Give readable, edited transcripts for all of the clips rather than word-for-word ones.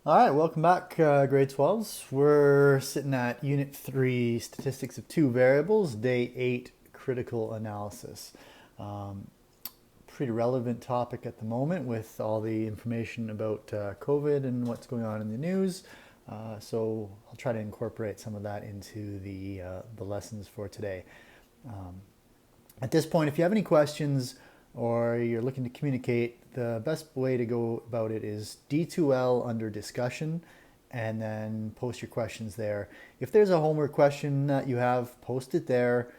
All right, welcome back, grade 12s. We're sitting at Unit 3, Statistics of Two Variables, Day 8, Critical Analysis. Um, Pretty relevant topic at the moment with all the information about COVID and what's going on in the news. So I'll try to incorporate some of that into the lessons for today. At this point, if you have any questions or you're looking to communicate, the best way to go about it is D2L under discussion and then post your questions there. If there's a homework question that you have, post it there.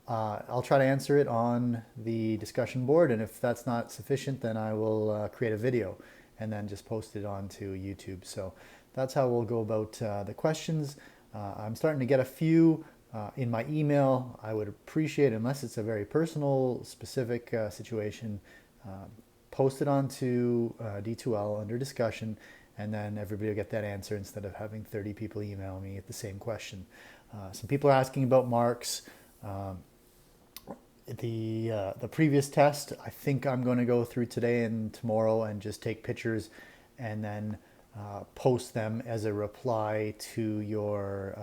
I'll try to answer it on the discussion board, and if that's not sufficient, then I will create a video and then just post it onto YouTube. So that's how we'll go about the questions. I'm starting to get a few in my email. I would appreciate, unless it's a very personal, specific situation, post it onto D2L under discussion, and then everybody will get that answer instead of having 30 people email me at the same question. Some people are asking about marks. The previous test, I think I'm going to go through today and tomorrow and just take pictures and then post them as a reply to your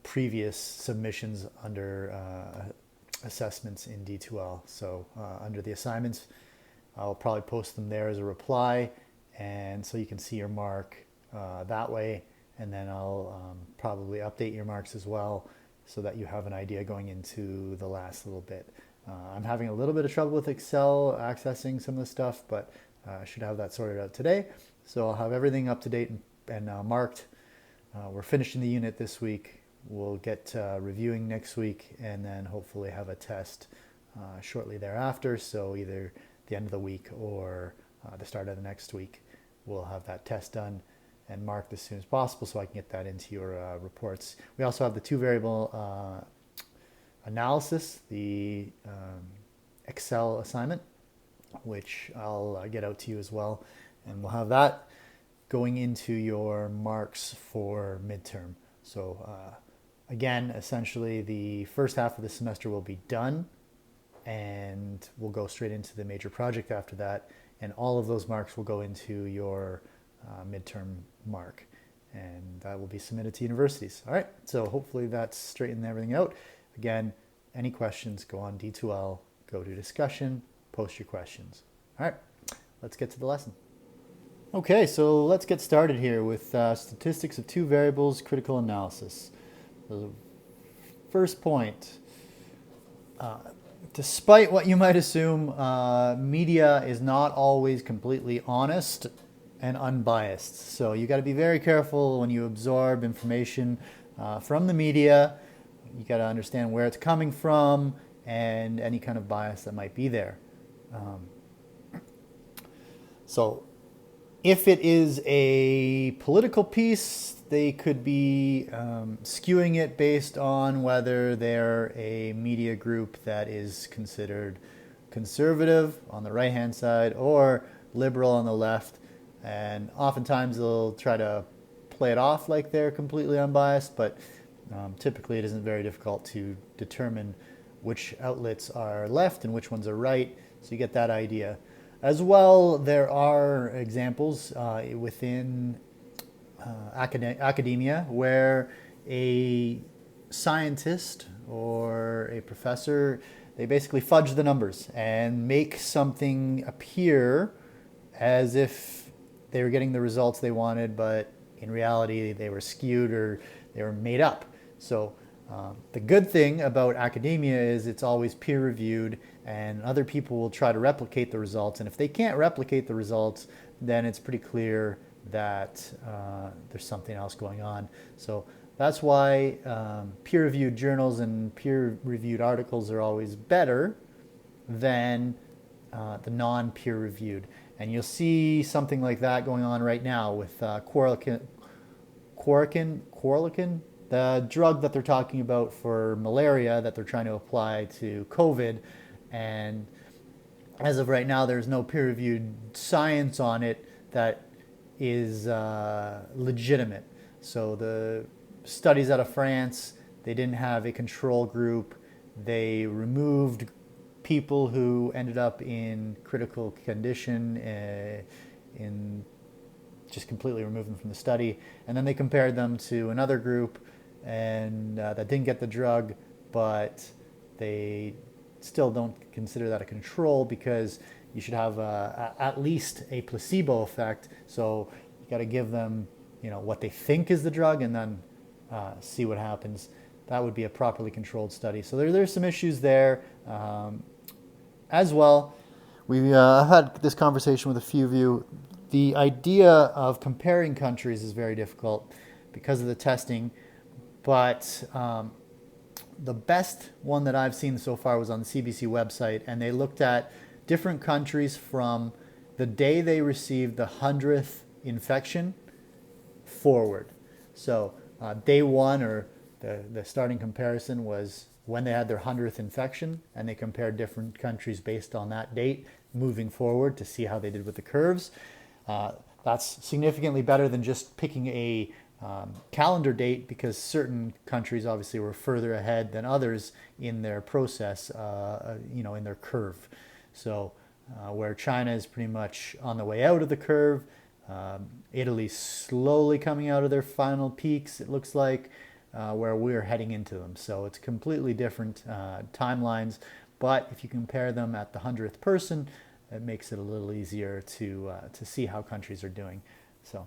previous submissions under assessments in D2L. So under the assignments, I'll probably post them there as a reply, and so you can see your mark that way. And then I'll probably update your marks as well so that you have an idea going into the last little bit. I'm having a little bit of trouble with Excel accessing some of the stuff, but I should have that sorted out today. So I'll have everything up to date and marked. We're finishing the unit this week. We'll get reviewing next week, and then hopefully have a test shortly thereafter. So either the end of the week or the start of the next week, we'll have that test done and marked as soon as possible so I can get that into your reports. We also have the two variable analysis, the Excel assignment, which I'll get out to you as well. And we'll have that going into your marks for midterm. So again, essentially the first half of the semester will be done, and we'll go straight into the major project after that. And all of those marks will go into your midterm mark, and that will be submitted to universities. All right, so hopefully that's straightened everything out. Again, any questions, go on D2L, go to discussion, post your questions. All right, let's get to the lesson. Okay, so let's get started here with statistics of two variables, critical analysis. The first point, despite what you might assume, media is not always completely honest and unbiased. So you got to be very careful when you absorb information from the media. You got to understand where it's coming from and any kind of bias that might be there. So if it is a political piece, they could be skewing it based on whether they're a media group that is considered conservative on the right-hand side or liberal on the left. And oftentimes they'll try to play it off like they're completely unbiased, but typically it isn't very difficult to determine which outlets are left and which ones are right, so you get that idea. As well, there are examples within academia where a scientist or a professor, they basically fudge the numbers and make something appear as if they were getting the results they wanted, but in reality they were skewed or they were made up. So the good thing about academia is it's always peer reviewed, and other people will try to replicate the results. And if they can't replicate the results, then it's pretty clear that there's something else going on. So that's why peer-reviewed journals and peer-reviewed articles are always better than the non-peer-reviewed. And you'll see something like that going on right now with Quercetin, the drug that they're talking about for malaria that they're trying to apply to COVID. And as of right now, there's no peer-reviewed science on it that is legitimate. So the studies out of France, they didn't have a control group. They removed people who ended up in critical condition in just completely remove them from the study. And then they compared them to another group and that didn't get the drug, but they still don't consider that a control because you should have at least a placebo effect. So you got to give them, what they think is the drug and then see what happens. That would be a properly controlled study. So there's some issues there as well. We had this conversation with a few of you. The idea of comparing countries is very difficult because of the testing, but the best one that I've seen so far was on the CBC website, and they looked at different countries from the day they received the 100th infection forward. So day one, or the starting comparison, was when they had their 100th infection, and they compared different countries based on that date moving forward to see how they did with the curves. That's significantly better than just picking a calendar date, because certain countries obviously were further ahead than others in their process, in their curve. So where China is pretty much on the way out of the curve, Italy's slowly coming out of their final peaks, it looks like, where we're heading into them. So it's completely different timelines, but if you compare them at the 100th person, it makes it a little easier to see how countries are doing. So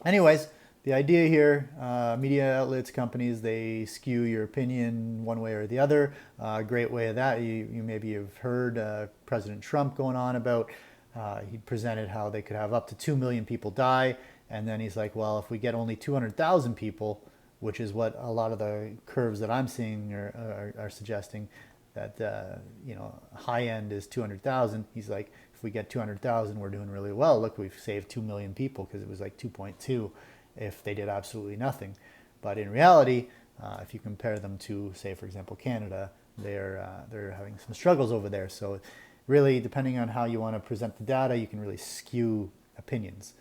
anyways, the idea here, media outlets, companies, they skew your opinion one way or the other. A great way of that, you maybe have heard President Trump going on about, he presented how they could have up to 2 million people die, and then he's like, well, if we get only 200,000 people, which is what a lot of the curves that I'm seeing are suggesting, that high end is 200,000. He's like, if we get 200,000, we're doing really well. Look, we've saved 2 million people, because it was like 2.2 if they did absolutely nothing. But in reality, if you compare them to, say, for example, Canada, they're having some struggles over there. So really, depending on how you want to present the data, you can really skew opinions.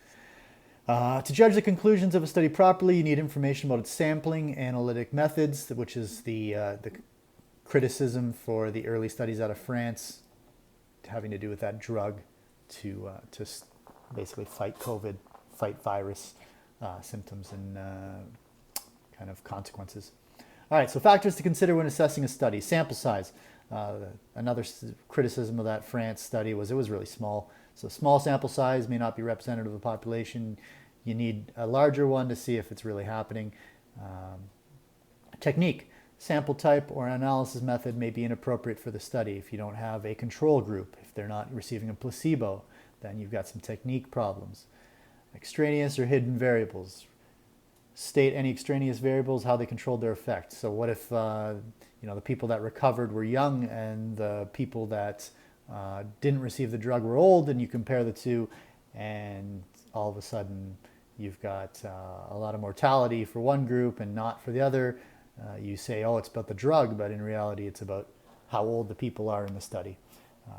To judge the conclusions of a study properly, you need information about its sampling, analytic methods, which is the criticism for the early studies out of France having to do with that drug to basically fight COVID, fight virus symptoms and kind of consequences. All right, so factors to consider when assessing a study. Sample size. Another criticism of that France study was it was really small. So small sample size may not be representative of the population. You need a larger one to see if it's really happening. Technique. Sample type or analysis method may be inappropriate for the study. If you don't have a control group, if they're not receiving a placebo, then you've got some technique problems. Extraneous or hidden variables. State any extraneous variables, how they controlled their effect. So what if the people that recovered were young and the people that didn't receive the drug were old, and you compare the two, and all of a sudden you've got a lot of mortality for one group and not for the other. You say, oh, it's about the drug, but in reality it's about how old the people are in the study.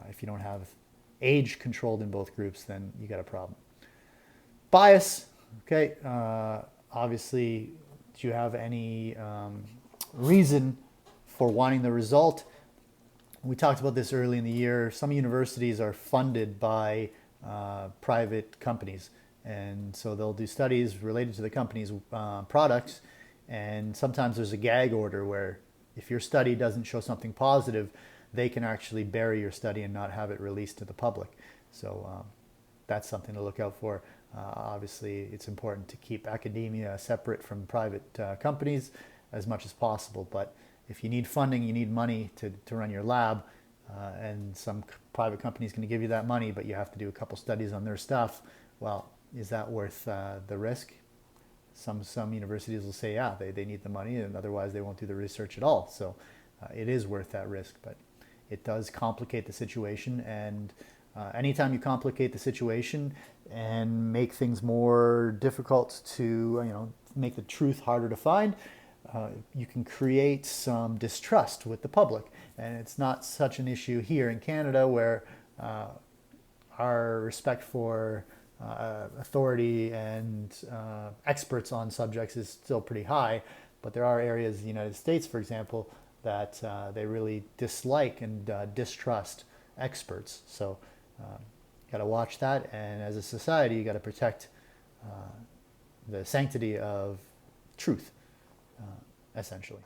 If you don't have age controlled in both groups, then you got a problem. Bias, okay, obviously, do you have any reason for wanting the result? We talked about this early in the year. Some universities are funded by private companies, and so they'll do studies related to the company's products, and sometimes there's a gag order where if your study doesn't show something positive, they can actually bury your study and not have it released to the public. So that's something to look out for. Obviously, it's important to keep academia separate from private companies as much as possible, but if you need funding, you need money to run your lab, and some private company is going to give you that money, but you have to do a couple studies on their stuff. Well, is that worth the risk? Some universities will say, yeah, they need the money, and otherwise they won't do the research at all. So it is worth that risk, but it does complicate the situation. And anytime you complicate the situation and make things more difficult to, make the truth harder to find, you can create some distrust with the public. And it's not such an issue here in Canada, where our respect for authority and experts on subjects is still pretty high, but there are areas in the United States, for example, that they really dislike and distrust experts. So you got to watch that, and as a society, you got to protect the sanctity of truth, essentially.